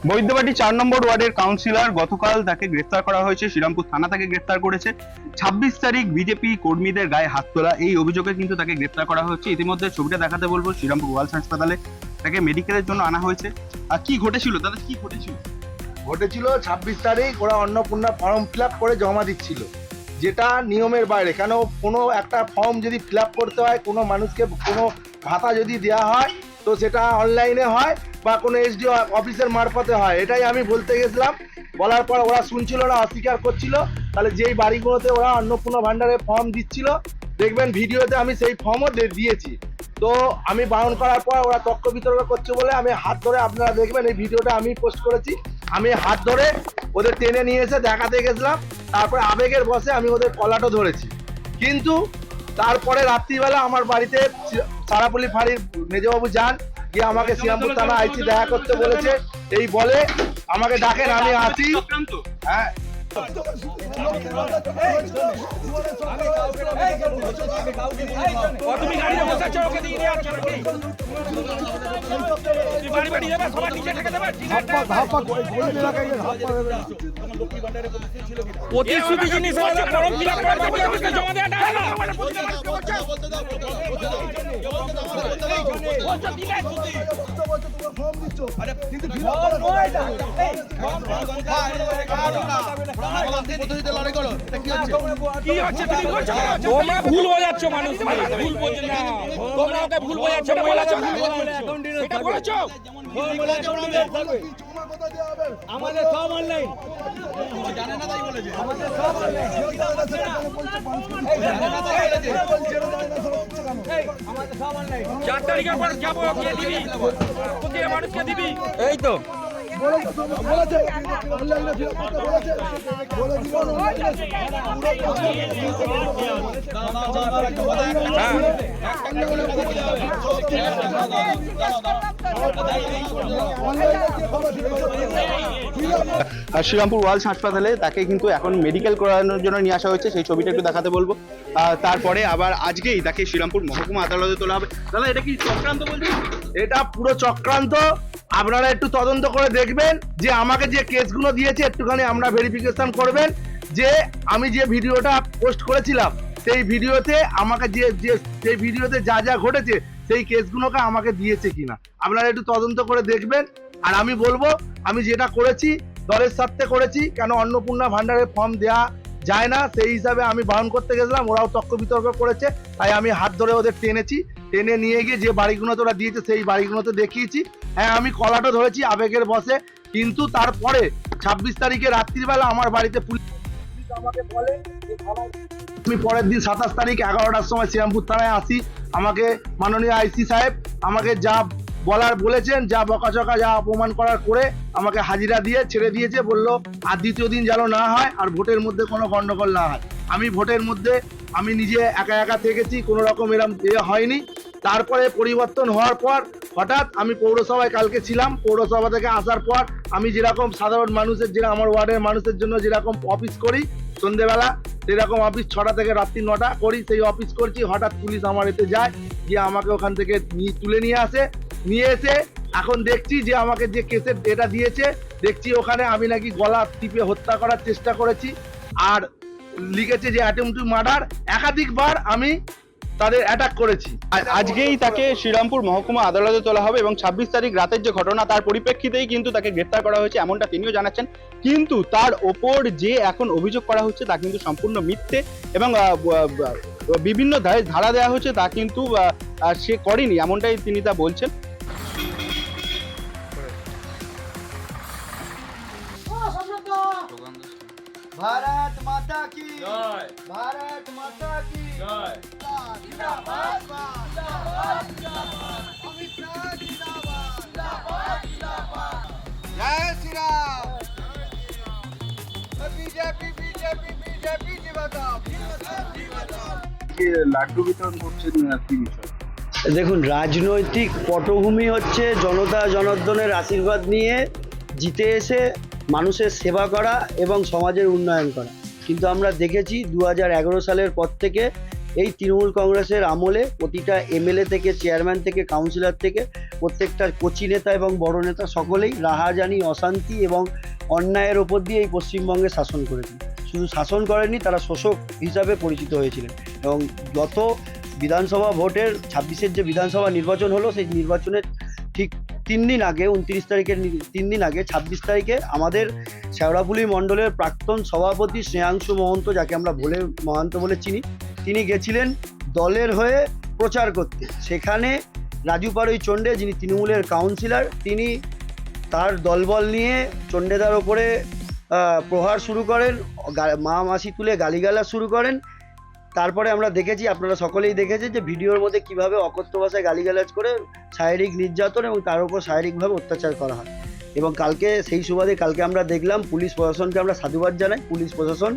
বৈদ্যবাটি 4 নম্বর ওয়ার্ডের কাউন্সিলর গতকাল তাকে গ্রেফতার করা হয়েছে। শ্রীরামপুর থানা তাকে গ্রেফতার করেছে। 26 তারিখ বিজেপি কর্মীদের গায়ে হাত তোলা, এই অভিযোগে কিন্তু তাকে গ্রেফতার করা হচ্ছে। ইতিমধ্যে ছবিটা দেখাতে বলবো। শ্রীরামপুর ওয়ালস হাসপাতালে তাকে মেডিকেলের জন্য আনা হয়েছে। আর কি ঘটেছিল দাদা, কি ঘটেছিল? 26 তারিখ ওরা অন্নপূর্ণা ফর্ম ফিল আপ করে জমা দিচ্ছিল, যেটা নিয়মের বাইরে। কেন কোনো একটা ফর্ম যদি ফিল আপ করতে হয়, কোনো মানুষকে কোনো ভাতা যদি দেওয়া হয়, তো সেটা অনলাইনে হয় বা কোনো এসডিও অফিসের মারফতে হয়। এটাই আমি বলতে গেছিলাম। বলার পর ওরা শুনছিল না, অস্বীকার করছিল। তাহলে যেই বাড়িগুলোতে ওরা অন্নপূর্ণা ভাণ্ডারে ফর্ম দিচ্ছিল, দেখবেন ভিডিওতে আমি সেই ফর্মও দিয়েছি। তো আমি বারণ করার পর ওরা তর্ক বিতর্ক করছে বলে আমি হাত ধরে, আপনারা দেখবেন এই ভিডিওটা আমি পোস্ট করেছি, আমি হাত ধরে ওদের টেনে নিয়ে এসে দেখাতে গেছিলাম। তারপরে আবেগের বসে আমি ওদের কলাটা ধরেছি। কিন্তু তারপরে রাত্রিবেলা আমার বাড়িতে সারাপল্লী ফাঁড়ির মেজবাবু যান, গিয়ে আমাকে শ্রীরামপুর থানা আইসি দেখা করতে বলেছে। এই বলে আমাকে ডাকেন, আমি আসি। হ্যাঁ, প্রতিশ্রুতি জিনিস হচ্ছে ফর্ম ফিল আপ করতে বলে অফিসে জমা দেয়া না। কি হচ্ছে তুমি বলছো? তোমরা ভুল বোঝাচ্ছ মানুষ, ভুল বোঝো না। তোমরা ওকে ভুল বোঝাচ্ছ, মহিলাকে ভুল বোঝাচ্ছ। এটা বলেছো? আমাদের সব অনলাইন। জানে না তাই বলেছে। আমাদের সব অনলাইন। আমাদের সব অনলাইন। 4 তারিখের পর যাবো, কে দিবি? কোকে মানুষকে দিবি? এই তো আর শ্রীরামপুর ওয়ালস হাসপাতালে তাকে কিন্তু এখন মেডিকেল করানোর জন্য নিয়ে আসা হয়েছে। সেই ছবিটা একটু দেখাতে বলবো। তারপরে আবার আজকেই তাকে শ্রীরামপুর মহকুমা আদালতে তোলা হবে। দাদা, এটা কি চক্রান্ত বলছেন? এটা পুরো চক্রান্ত। আপনারা একটু তদন্ত করে দেখবেন যে আমাকে যে কেসগুলো দিয়েছে, একটুখানি আমরা ভেরিফিকেশন করবেন যে আমি যে ভিডিওটা পোস্ট করেছিলাম সেই ভিডিওতে আমাকে যে ভিডিওতে যা যা ঘটেছে সেই কেসগুলোকে আমাকে দিয়েছে কিনা আপনারা একটু তদন্ত করে দেখবেন। আর আমি বলবো, আমি যেটা করেছি দলের স্বার্থে করেছি। কেন অন্নপূর্ণা ভাণ্ডারের ফর্ম দেওয়া যায় না, সেই হিসাবে আমি বারণ করতে গেছিলাম। ওরাও তর্ক বিতর্ক করেছে, তাই আমি হাত ধরে ওদের টেনে নিয়ে গিয়ে যে বাড়িগুলোতে ওরা দিয়েছে সেই বাড়িগুলোতে দেখিয়েছি। হ্যাঁ, আমি কলাটা ধরেছি আবেগের বসে। কিন্তু তারপরে 26 তারিখে রাত্রিবেলা আমার বাড়িতে পুলিশ আমাকে বলে, আমি পরের দিন 27 তারিখ 11টার সময় শ্রীরামপুর থানায় আসি। আমাকে মাননীয় আইসি সাহেব আমাকে যা বলার বলেছেন, যা বকাঝকা, যা অপমান করার করে আমাকে হাজিরা দিয়ে ছেড়ে দিয়েছে। বললো আর দ্বিতীয় দিন যেন না হয়, আর ভোটের মধ্যে কোনো গন্ডগোল না হয়। আমি ভোটের মধ্যে আমি নিজে একা একা থেকেছি, কোনো রকম এরকম হয়নি। তারপরে পরিবর্তন হওয়ার পর হঠাৎ আমি পৌরসভায় কালকে ছিলাম। পৌরসভা থেকে আসার পর আমি যেরকম সাধারণ মানুষের, যেটা আমার ওয়ার্ডের মানুষের জন্য যেরকম অফিস করি সন্ধ্যেবেলা, সেরকম অফিস 6টা থেকে রাত্রি 9টা করি, সেই অফিস করছি। হঠাৎ পুলিশ আমার এতে যায়, গিয়ে আমাকে ওখান থেকে তুলে নিয়ে এসে এখন দেখছি যে আমাকে যে কেসের ডেটা দিয়েছে, দেখছি ওখানে আমি নাকি গলা টিপে হত্যা করার চেষ্টা করেছি। আর লিখেছে যে অ্যাটেম্প টু মার্ডার, একাধিকবার আমি তাদের অ্যাটাক করেছি। আজকেই তাকে শ্রীরামপুর মহকুমা আদালতে তোলা হবে এবং 26 তারিখ রাতের যে ঘটনা তার পরিপ্রেক্ষিতেই কিন্তু তাকে গ্রেফতার করা হয়েছে, এমনটা তিনিও জানাচ্ছেন। কিন্তু তার ওপর যে এখন অভিযোগ করা হচ্ছে তা কিন্তু সম্পূর্ণ মিথ্যে এবং বিভিন্ন ধারা দেওয়া হচ্ছে তা কিন্তু সে করেনি, এমনটাই তিনি তা বলছেন। भारत माता की जय, भारत माता की जय, जिंदाबाद जिंदाबाद जिंदाबाद, अमित शाह जिंदाबाद जिंदाबाद जिंदाबाद, जय Shri Ram, BJP BJP BJP जिंदाबाद जिंदाबाद। লাড্ডু বিতরণ করছেন কি বিষয়? দেখুন, রাজনৈতিক পটভূমি হচ্ছে জনতা জনার্দনের আশীর্বাদ নিয়ে জিতে এসে মানুষের সেবা করা এবং সমাজের উন্নয়ন করা। কিন্তু আমরা দেখেছি 2011 সালের পর থেকে এই তৃণমূল কংগ্রেসের আমলে প্রতিটা এমএলএ থেকে চেয়ারম্যান থেকে কাউন্সিলর থেকে প্রত্যেকটা কচি নেতা এবং বড় নেতা সকলেই রাহাজানি অশান্তি এবং অন্যায়ের ওপর দিয়ে এই পশ্চিমবঙ্গে শাসন করেছেন। শুধু শাসন করেননি, তারা শোষক হিসাবে পরিচিত হয়েছিলেন। এবং গত বিধানসভা ভোটের 26-এর যে বিধানসভা নির্বাচন হলো, সেই নির্বাচনের ঠিক 3 দিন আগে 29 তারিখের 3 দিন আগে 26 তারিখে আমাদের শেওড়াফুলি মণ্ডলের প্রাক্তন সভাপতি শ্রেয়াংশু মহন্ত, যাকে আমরা মহান্ত বলে চিনি, তিনি গেছিলেন দলের হয়ে প্রচার করতে। সেখানে রাজু পাড়ুই চণ্ডে, যিনি তৃণমূলের কাউন্সিলর, তিনি তার দলবল নিয়ে চণ্ডেদার ওপরে প্রহার শুরু করেন, মা মাসি তুলে গালিগালাজ শুরু করেন। তারপরে আমরা দেখেছি, আপনারা সকলেই দেখেছেন যে ভিডিওর মধ্যে কিভাবে অকথ্য ভাষায় গালিগালাজ করে শারীরিক নির্যাতন এবং তার উপর শারীরিকভাবে অত্যাচার করা হয়। এবং কালকে সেই সুবাদে কালকে আমরা দেখলাম, পুলিশ প্রশাসনকে আমরা সাধুবাদ জানাই, পুলিশ প্রশাসন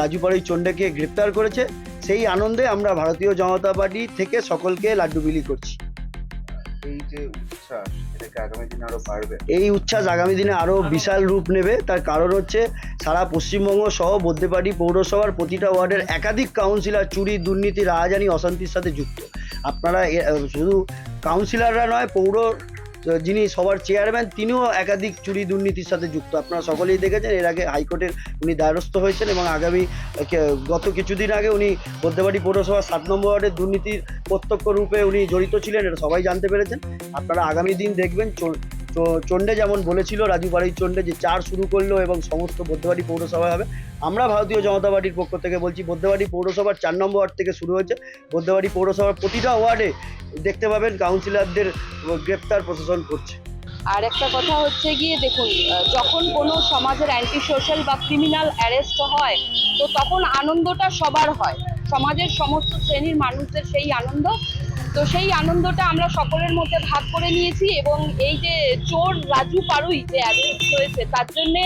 রাজু পাড়ুই চণ্ডেকে গ্রেপ্তার করেছে। সেই আনন্দে আমরা ভারতীয় জনতা পার্টি থেকে সকলকে লাড্ডু বিলি করছি। এই যে উচ্ছ্বাস, এটাকে আগামী দিনে আরো বাড়বে। এই উচ্ছ্বাস আগামী দিনে আরও বিশাল রূপ নেবে। তার কারণ হচ্ছে সারা পশ্চিমবঙ্গ সহ বদ্যেপাটি পৌরসভার প্রতিটা ওয়ার্ডের একাধিক কাউন্সিলর চুরি, দুর্নীতি, রাহাজানি, অশান্তির সাথে যুক্ত। আপনারা শুধু কাউন্সিলররা নয়, পৌর যিনি সবার চেয়ারম্যান, তিনিও একাধিক চুরি দুর্নীতির সাথে যুক্ত। আপনারা সকলেই দেখেছেন, এর আগে হাইকোর্টের উনি দ্বারস্থ হয়েছেন এবং গত কিছুদিন আগে উনি বদ্যেপাটি পৌরসভা 7 নম্বর ওয়ার্ডের দুর্নীতির প্রত্যক্ষ রূপে উনি জড়িত ছিলেন, এটা সবাই জানতে পেরেছেন। আপনারা আগামী দিন দেখবেন চণ্ডে যেমন বলেছিল, রাজু পাড়ুই চণ্ডে, যে 4 শুরু করলো এবং সমস্ত বদ্যেপাটি পৌরসভায় হবে। আমরা ভারতীয় জনতা পার্টির পক্ষ থেকে বলছি, বদ্যেপাটি পৌরসভার 4 নম্বর ওয়ার্ড থেকে শুরু হয়েছে। বদ্যেপাটি পৌরসভার প্রতিটা ওয়ার্ডে দেখতে পাবেন কাউন্সিলরদের গ্রেপ্তার প্রশাসন করছে। আর একটা কথা হচ্ছে গিয়ে দেখুন, যখন কোনো সমাজের অ্যান্টি সোশ্যাল বা ক্রিমিনাল অ্যারেস্ট হয়, তো তখন আনন্দটা সবার হয়, সমাজের সমস্ত শ্রেণীর মানুষদের সেই আনন্দ। তো সেই আনন্দটা আমরা সকলের মধ্যে ভাগ করে নিয়েছি এবং এই যে চোর রাজু পাড়ুই যে অ্যারেস্ট হয়েছে, তার জন্যে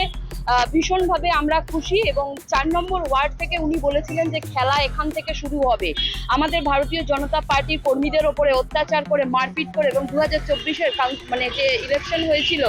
ভীষণভাবে আমরা খুশি। এবং 4 নম্বর ওয়ার্ড থেকে উনি বলেছিলেন যে খেলা এখান থেকে শুরু হবে। আমাদের ভারতীয় জনতা পার্টির কর্মীদের ওপরে অত্যাচার করে, মারপিট করে এবং 2024-এর মানে যে ইলেকশন হয়েছিল,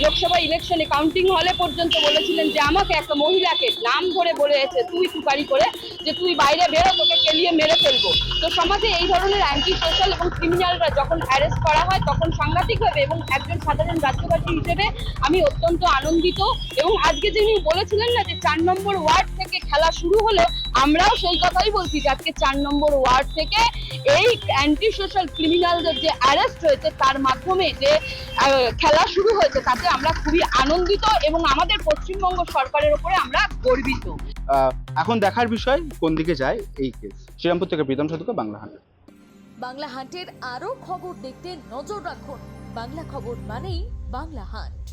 লোকসভা ইলেকশনে কাউন্টিং হলে পর্যন্ত বলেছিলেন যে আমাকে একটা মহিলাকে নাম ধরে বলেছে তুই তুকারি করে, যে তুই বাইরে বেরো, তোকে কেলিয়ে মেরে ফেলবো। তো সমাজে এই ধরনের অ্যান্টি সোশ্যাল এবং ক্রিমিনালরা যখন অ্যারেস্ট করা হয়, তখন সাংঘাতিকভাবে, এবং একজন সাধারণ রাজ্যবাসী হিসেবে আমি অত্যন্ত আনন্দিত। এবং আজকে যিনি বলেছিলেন না যে 4 নম্বর ওয়ার্ড থেকে খেলা শুরু হলো, আমরাও সেই কথাই বলছি যে আজকে 4 নম্বর ওয়ার্ড থেকে এই অ্যান্টি সোশ্যাল ক্রিমিনালদের যে অ্যারেস্ট হয়েছে, তার মাধ্যমে যে খেলা শুরু হয়েছে, তাতে আমরা খুবই আনন্দিত এবং আমাদের পশ্চিমবঙ্গ সরকারের উপরে আমরা গর্বিত। এখন দেখার বিষয় কোন দিকে যায় এই কেস। শ্রীরামপুর থেকে প্রীতম সদুকা, বাংলা হান্ট। বাংলা হান্টের আরও খবর দেখতে নজর রাখুন। বাংলা খবর মানেই বাংলা হান্ট।